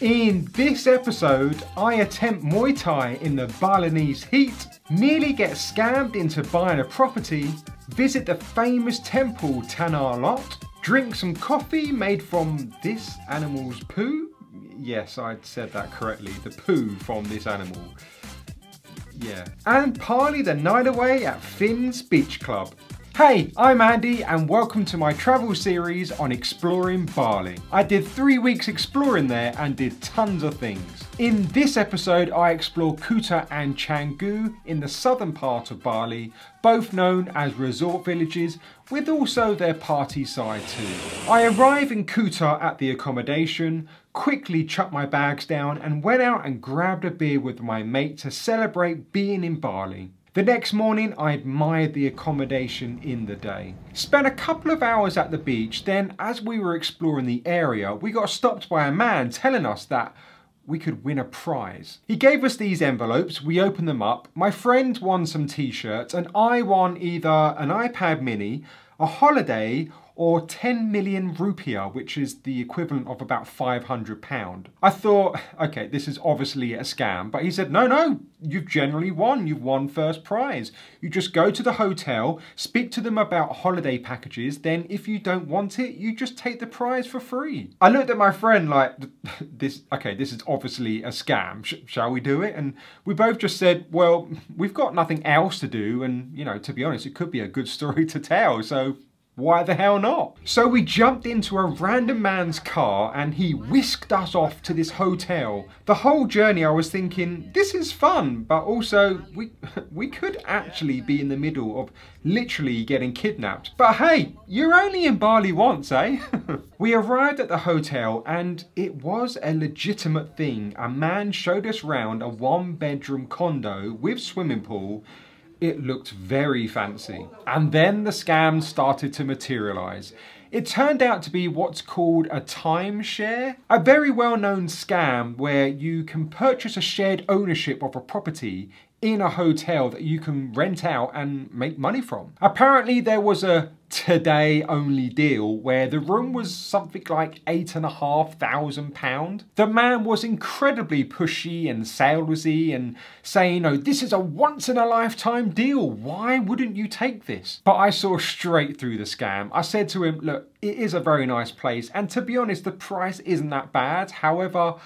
In this episode, I attempt Muay Thai in the Balinese heat, nearly get scammed into buying a property, visit the famous temple Tanah Lot, drink some coffee made from this animal's poo. Yes, I'd said that correctly, the poo from this animal. Yeah. And parley the night away at Finn's Beach Club. Hey, I'm Andy and welcome to my travel series on exploring Bali. I did 3 weeks exploring there and did tons of things. In this episode, I explore Kuta and Canggu in the southern part of Bali, both known as resort villages, with also their party side too. I arrive in Kuta at the accommodation, quickly chucked my bags down and went out and grabbed a beer with my mate to celebrate being in Bali. The next morning, I admired the accommodation in the day. Spent a couple of hours at the beach, then as we were exploring the area, we got stopped by a man telling us that we could win a prize. He gave us these envelopes, we opened them up, my friend won some t-shirts and I won either an iPad mini, a holiday, or 10 million rupiah, which is the equivalent of about £500. I thought, okay, this is obviously a scam, but he said, no, you've generally won, you've won first prize. You just go to the hotel, speak to them about holiday packages, then if you don't want it, you just take the prize for free. I looked at my friend like, this is obviously a scam, shall we do it? And we both just said, well, we've got nothing else to do, and you know, to be honest, it could be a good story to tell, so why the hell not? So we jumped into a random man's car and he whisked us off to this hotel. The whole journey I was thinking, this is fun, but also we could actually be in the middle of literally getting kidnapped. But hey, you're only in Bali once, eh? We arrived at the hotel and it was a legitimate thing. A man showed us round a 1-bedroom condo with swimming pool. It looked very fancy. And then the scam started to materialise. It turned out to be what's called a timeshare, a very well-known scam where you can purchase a shared ownership of a property in a hotel that you can rent out and make money from. Apparently there was a today only deal where the room was something like £8,500. The man was incredibly pushy and salesy and saying, oh, this is a once in a lifetime deal. Why wouldn't you take this? But I saw straight through the scam. I said to him, look, it is a very nice place. And to be honest, the price isn't that bad. However,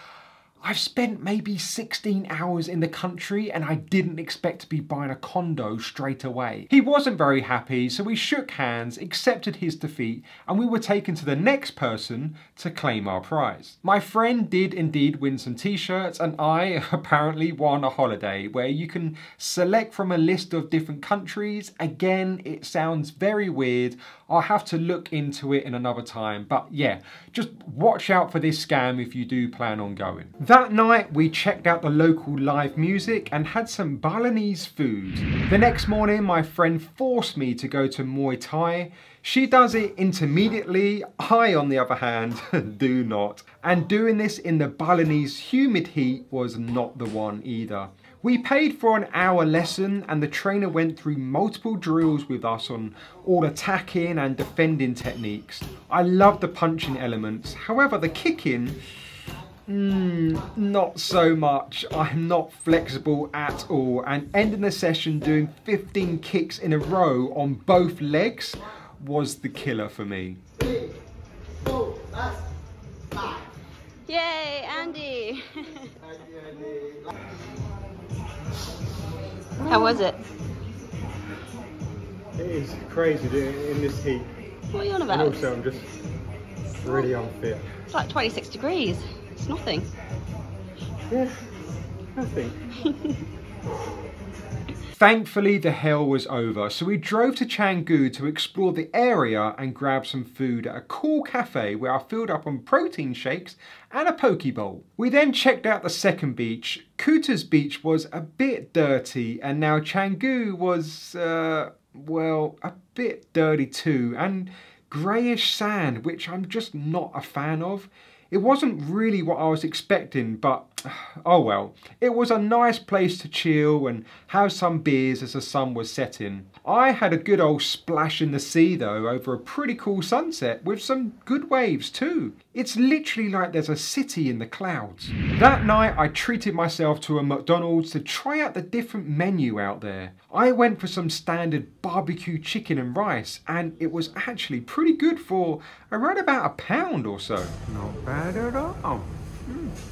I've spent maybe 16 hours in the country and I didn't expect to be buying a condo straight away. He wasn't very happy, so we shook hands, accepted his defeat, and we were taken to the next person to claim our prize. My friend did indeed win some t-shirts and I apparently won a holiday where you can select from a list of different countries. Again, it sounds very weird. I'll have to look into it in another time, but yeah, just watch out for this scam if you do plan on going. That night, we checked out the local live music and had some Balinese food. The next morning, my friend forced me to go to Muay Thai. She does it intermediately, I on the other hand, do not. And doing this in the Balinese humid heat was not the one either. We paid for an hour lesson and the trainer went through multiple drills with us on all attacking and defending techniques. I love the punching elements, however the kicking, not so much. I'm not flexible at all, and ending the session doing 15 kicks in a row on both legs was the killer for me. 3, 4, 5. Yay, Andy! How was it? It is crazy doing it in this heat. What are you on about? And also I'm just really unfit. It's like 26 degrees. It's nothing. Yeah, nothing. Thankfully the hell was over, so we drove to Canggu to explore the area and grab some food at a cool cafe where I filled up on protein shakes and a poke bowl. We then checked out the second beach. Kuta's beach was a bit dirty and now Canggu was, well, a bit dirty too, and greyish sand, which I'm just not a fan of. It wasn't really what I was expecting, but oh well. It was a nice place to chill and have some beers as the sun was setting. I had a good old splash in the sea though over a pretty cool sunset with some good waves too. It's literally like there's a city in the clouds. That night I treated myself to a McDonald's to try out the different menu out there. I went for some standard barbecue chicken and rice, and it was actually pretty good for around about £1 or so. Not bad at all.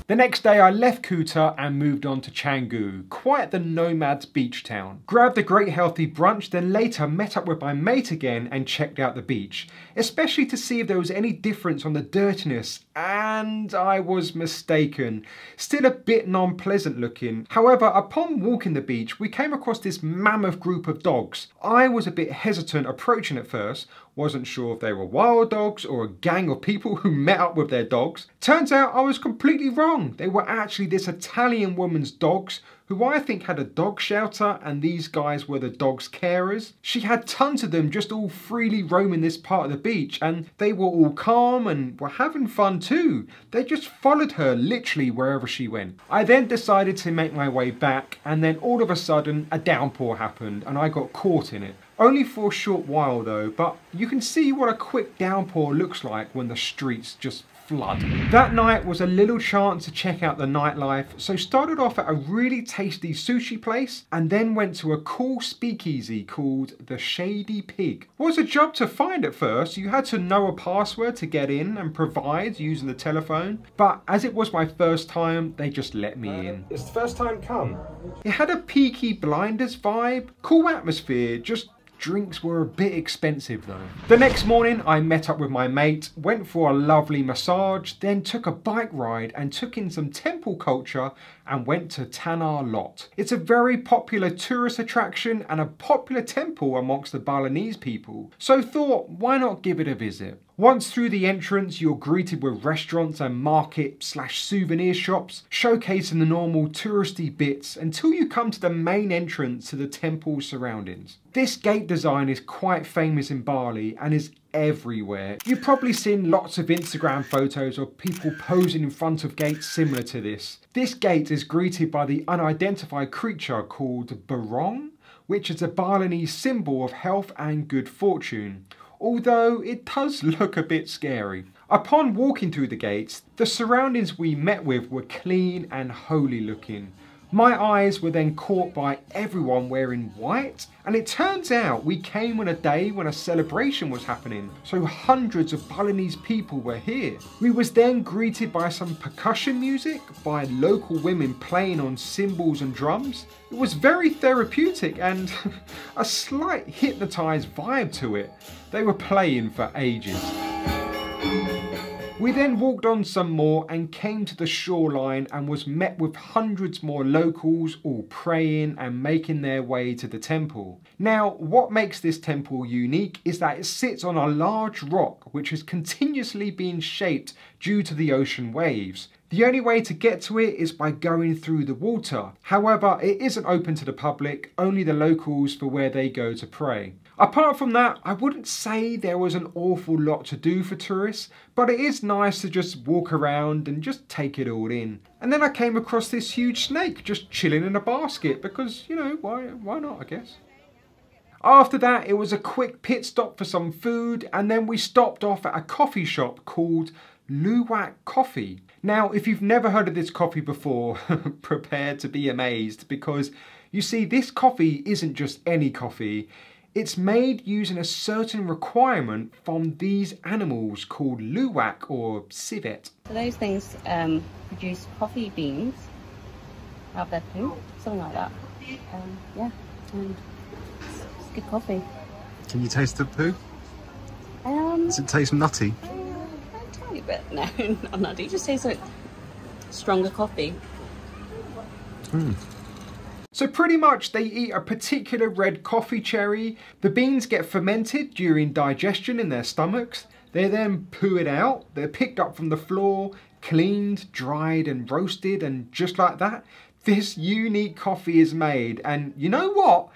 The next day I left Kuta and moved on to Canggu, quite the nomad's beach town. Grabbed a great healthy brunch, then later met up with my mate again and checked out the beach, especially to see if there was any difference on the dirtiness, and I was mistaken. Still a bit non-pleasant looking. However, upon walking the beach we came across this mammoth group of dogs. I was a bit hesitant approaching at first, wasn't sure if they were wild dogs or a gang of people who met up with their dogs. Turns out I was completely wrong. They were actually this Italian woman's dogs, who I think had a dog shelter, and these guys were the dog's carers. She had tons of them just all freely roaming this part of the beach, and they were all calm and were having fun too. They just followed her literally wherever she went. I then decided to make my way back, and then all of a sudden a downpour happened and I got caught in it. Only for a short while though, but you can see what a quick downpour looks like when the streets just flood. That night was a little chance to check out the nightlife, so started off at a really tasty sushi place and then went to a cool speakeasy called the Shady Pig. Was a job to find at first. You had to know a password to get in and provide using the telephone, but as it was my first time, they just let me in. It's the first time come. It had a Peaky Blinders vibe, cool atmosphere, just drinks were a bit expensive though. The next morning I met up with my mate, went for a lovely massage, then took a bike ride and took in some temple culture and went to Tanah Lot. It's a very popular tourist attraction and a popular temple amongst the Balinese people, so thought why not give it a visit. Once through the entrance, you're greeted with restaurants and market/souvenir shops, showcasing the normal touristy bits until you come to the main entrance to the temple's surroundings. This gate design is quite famous in Bali and is everywhere. You've probably seen lots of Instagram photos of people posing in front of gates similar to this. This gate is greeted by the unidentified creature called Barong, which is a Balinese symbol of health and good fortune, although it does look a bit scary. Upon walking through the gates, the surroundings we met with were clean and holy looking. My eyes were then caught by everyone wearing white, and it turns out we came on a day when a celebration was happening, so hundreds of Balinese people were here. We was then greeted by some percussion music, by local women playing on cymbals and drums. It was very therapeutic and a slight hypnotised vibe to it. They were playing for ages. We then walked on some more and came to the shoreline and was met with hundreds more locals all praying and making their way to the temple. Now, what makes this temple unique is that it sits on a large rock which is continuously being shaped due to the ocean waves. The only way to get to it is by going through the water. However, it isn't open to the public, only the locals for where they go to pray. Apart from that, I wouldn't say there was an awful lot to do for tourists, but it is nice to just walk around and just take it all in. And then I came across this huge snake just chilling in a basket because, you know, why not, I guess. After that, it was a quick pit stop for some food, and then we stopped off at a coffee shop called Luwak Coffee. Now, if you've never heard of this coffee before, prepare to be amazed, because you see, this coffee isn't just any coffee. It's made using a certain requirement from these animals called luwak or civet. So those things produce coffee beans out of their poo, something like that. Yeah, and it's good coffee. Can you taste the poo? Does it taste nutty? A tiny bit. No, not nutty. It just tastes like stronger coffee. So pretty much they eat a particular red coffee cherry. The beans get fermented during digestion in their stomachs. They then poo it out. They're picked up from the floor, cleaned, dried and roasted, and just like that, this unique coffee is made. And you know what?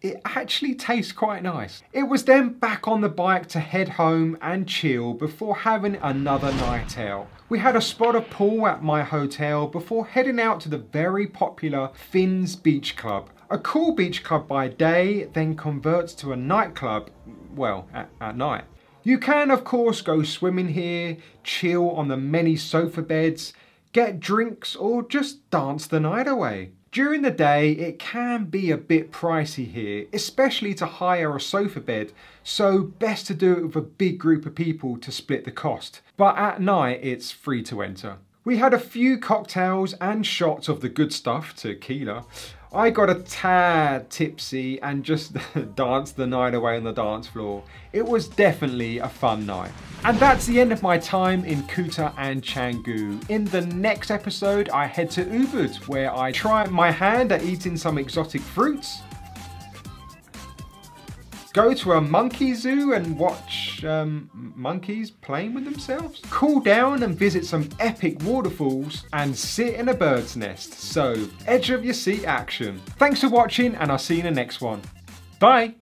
It actually tastes quite nice. It was then back on the bike to head home and chill before having another night out. We had a spot of pool at my hotel before heading out to the very popular Finn's Beach Club. A cool beach club by day, then converts to a nightclub, well, at night. You can of course go swimming here, chill on the many sofa beds, get drinks or just dance the night away. During the day it can be a bit pricey here, especially to hire a sofa bed, so best to do it with a big group of people to split the cost. But at night it's free to enter. We had a few cocktails and shots of the good stuff, tequila. I got a tad tipsy and just danced the night away on the dance floor. It was definitely a fun night. And that's the end of my time in Kuta and Canggu. In the next episode, I head to Ubud, where I try my hand at eating some exotic fruits, go to a monkey zoo and watch monkeys playing with themselves, cool down and visit some epic waterfalls, and sit in a bird's nest. So, edge of your seat action. Thanks for watching and I'll see you in the next one. Bye!